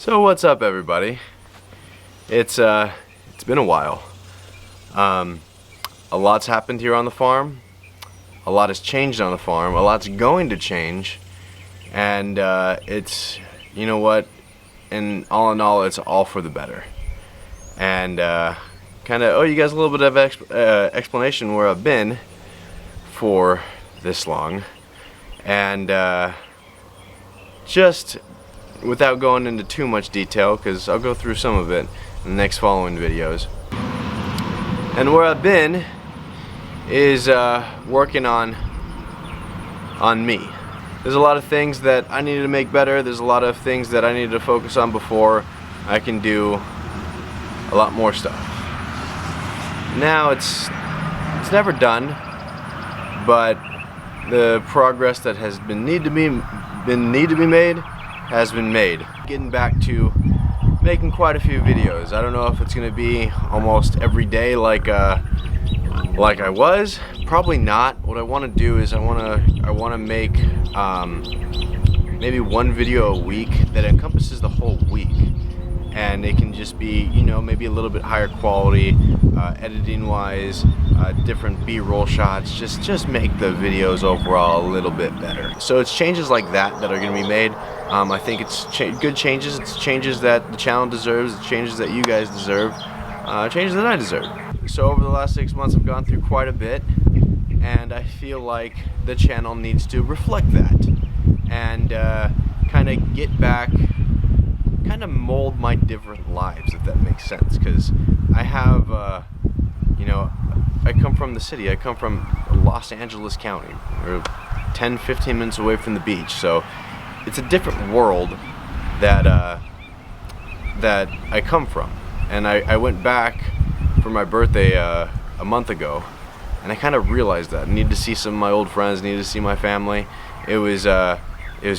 So what's up, everybody? It's been a while. A lot's happened here on the farm. A lot has changed on the farm. A lot's going to change, and it's, you know what? And all in all, it's all for the better. And kind of owe you guys a little bit of explanation where I've been for this long, and just without going into too much detail, because I'll go through some of it in the next following videos. And where I've been is working on me. There's a lot of things that I needed to make better. There's a lot of things that I needed to focus on before I can do a lot more stuff. Now it's never done, but the progress that has been need to be made has been made. Getting back to making quite a few videos. I don't know if it's gonna be almost every day like I was. Probably not. What I want to do is I want to make maybe one video a week that encompasses the whole week, and it can just be, you know, maybe a little bit higher quality, editing wise, different B-roll shots, just make the videos overall a little bit better. So it's changes like that that are going to be made. I think it's good changes. It's changes that the channel deserves, it's changes that you guys deserve, changes that I deserve. So over the last 6 months I've gone through quite a bit, and I feel like the channel needs to reflect that and kind of get back, kind of mold my different lives, if that makes sense, because I have you know, I come from the city. I come from Los Angeles County. We're 10-15 minutes away from the beach, so it's a different world that that I come from. And I went back for my birthday a month ago, and I kind of realized that I needed to see some of my old friends, needed to see my family. It was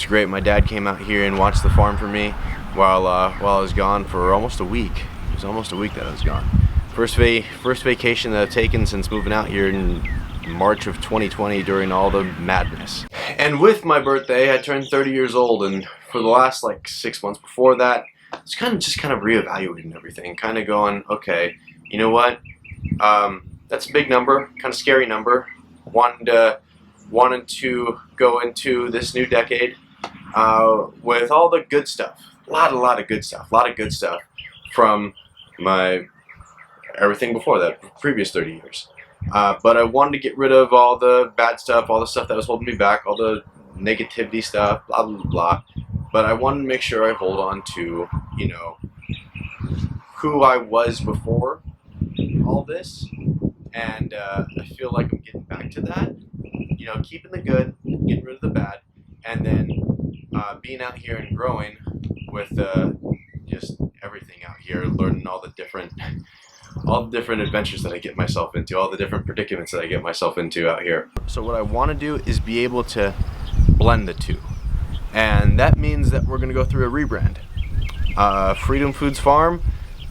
great. My dad came out here and watched the farm for me while I was gone for almost a week. It was almost a week that I was gone. First vacation that I've taken since moving out here in March of 2020 during all the madness. And with my birthday, I turned 30 years old, and for the last like 6 months before that, it's kind of reevaluating everything, kind of going, okay, you know what? That's a big number, kind of scary number. Wanted to go into this new decade with all the good stuff, a lot of good stuff from my everything before that, previous 30 years. But I wanted to get rid of all the bad stuff, all the stuff that was holding me back, all the negativity stuff, blah, blah, blah. But I wanted to make sure I hold on to, you know, who I was before all this. And I feel like I'm getting back to that. You know, keeping the good, getting rid of the bad, and then being out here and growing with just everything out here, learning all the different adventures that I get myself into, all the different predicaments that I get myself into out here. So what I want to do is be able to blend the two, and that means that we're going to go through a rebrand. Freedom Foods Farm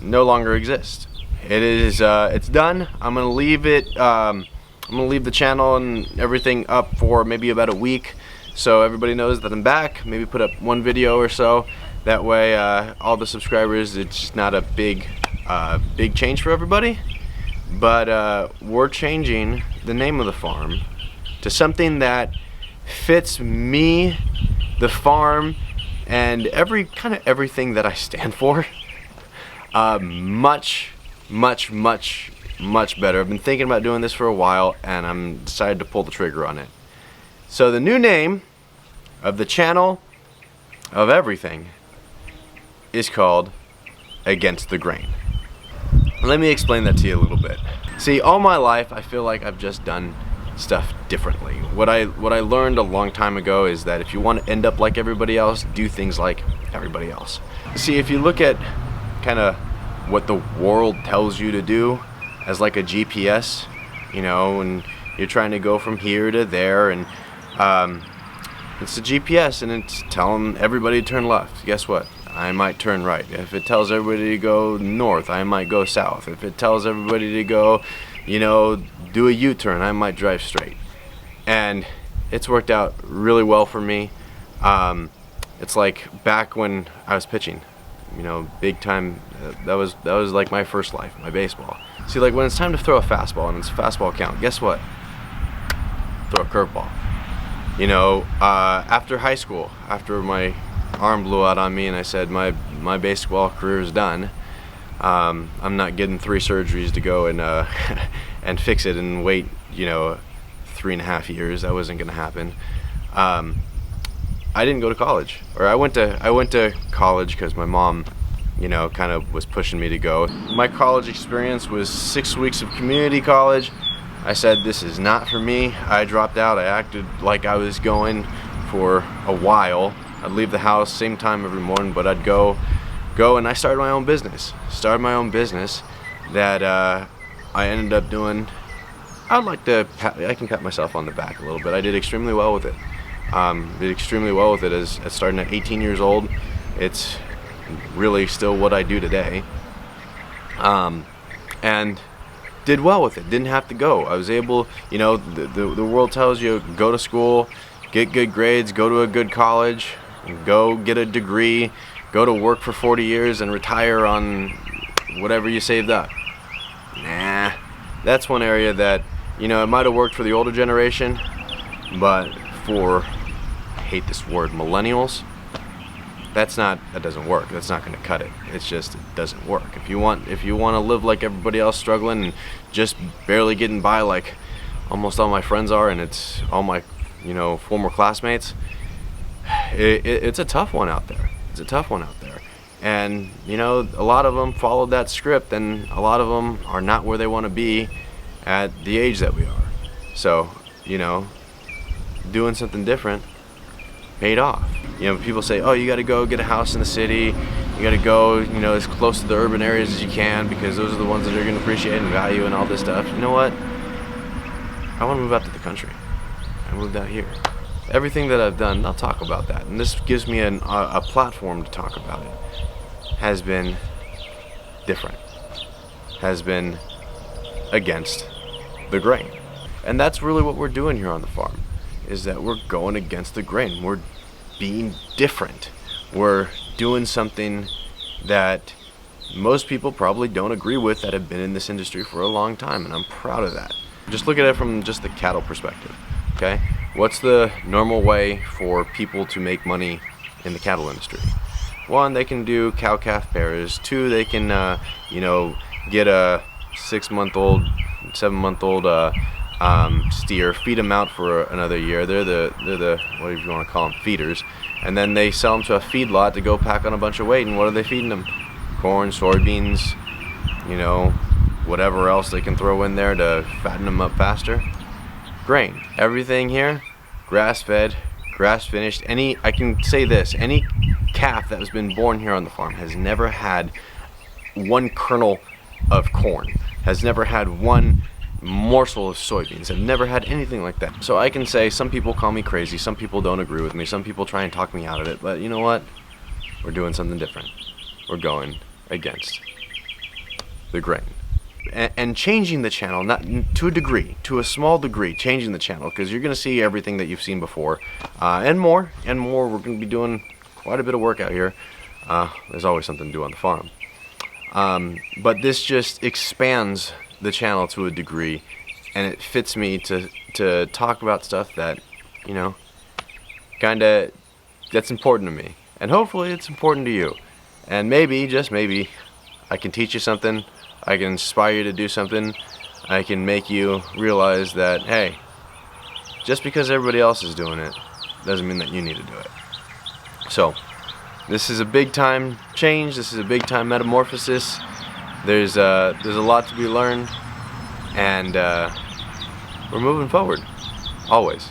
no longer exists. It is it's done. I'm going to leave it. I'm going to leave the channel and everything up for maybe about a week, so everybody knows that I'm back. Maybe put up one video or so. That way, all the subscribers, it's just not a big change for everybody. But we're changing the name of the farm to something that fits me, the farm, and everything that I stand for. Much better. I've been thinking about doing this for a while, and I'm decided to pull the trigger on it. So the new name of the channel, of everything, is called Against the Grain. Let me explain that to you a little bit. See, all my life I feel like I've just done stuff differently. What I learned a long time ago is that if you want to end up like everybody else, do things like everybody else. See, if you look at kind of what the world tells you to do as like a GPS, you know, and you're trying to go from here to there, and it's a GPS and it's telling everybody to turn left. Guess what? I might turn right. If it tells everybody to go north, I might go south. If it tells everybody to go, you know, do a U-turn, I might drive straight. And it's worked out really well for me. It's like back when I was pitching. you know, big time. That was like my first life, my baseball. See, like when it's time to throw a fastball and it's fastball count, guess what? Throw a curveball. You know, after high school, after my arm blew out on me and I said my baseball career is done, I'm not getting 3 surgeries to go and and fix it and wait, you know, 3.5 years. That wasn't gonna happen. I didn't go to college, or I went to college because my mom, you know, kind of was pushing me to go. My college experience was 6 weeks of community college. I said, this is not for me. I dropped out. I acted like I was going for a while. I'd leave the house same time every morning, but I'd go and I started my own business. That I ended up doing. I can pat myself on the back a little bit. I did extremely well with it. As starting at 18 years old. It's really still what I do today. And did well with it. Didn't have to go. I was able, you know, the world tells you go to school, get good grades, go to a good college, go get a degree, go to work for 40 years and retire on whatever you saved up. Nah, that's one area that, you know, it might have worked for the older generation, but for, I hate this word, millennials, that doesn't work. That's not going to cut it. It's just, it doesn't work. If you want to live like everybody else, struggling and just barely getting by like almost all my friends are, and it's all my, you know, former classmates, it's a tough one out there. And, you know, a lot of them followed that script, and a lot of them are not where they want to be at the age that we are. So, you know, doing something different paid off. You know, people say, oh, you got to go get a house in the city. You got to go, you know, as close to the urban areas as you can because those are the ones that are going to appreciate and value and all this stuff. You know what? I want to move out to the country. I moved out here. Everything that I've done, I'll talk about that. And this gives me a platform to talk about it. Has been different. Has been against the grain. And that's really what we're doing here on the farm, is that we're going against the grain. We're being different. We're doing something that most people probably don't agree with that have been in this industry for a long time, and I'm proud of that. Just look at it from just the cattle perspective, okay? What's the normal way for people to make money in the cattle industry? 1, they can do cow-calf pairs. 2, they can, you know, get a 6-month-old, 7-month-old steer, feed them out for another year. They're the what do you want to call them, feeders, and then they sell them to a feedlot to go pack on a bunch of weight. And what are they feeding them? Corn, soybeans, you know, whatever else they can throw in there to fatten them up faster. Grain. Everything here, grass-fed, grass-finished. I can say this: any calf that has been born here on the farm has never had one kernel of corn, has never had one morsel of soybeans. I've never had anything like that. So I can say, some people call me crazy, some people don't agree with me, some people try and talk me out of it, but you know what? We're doing something different. We're going against the grain. And changing the channel, not to a degree, to a small degree, changing the channel, because you're going to see everything that you've seen before, and more. We're going to be doing quite a bit of work out here. There's always something to do on the farm. But this just expands the channel to a degree, and it fits me to talk about stuff that, you know, kinda, that's important to me, and hopefully it's important to you. And maybe, just maybe, I can teach you something, I can inspire you to do something, I can make you realize that, hey, just because everybody else is doing it doesn't mean that you need to do it. So this is a big time change, this is a big time metamorphosis. There's a lot to be learned, and we're moving forward, always.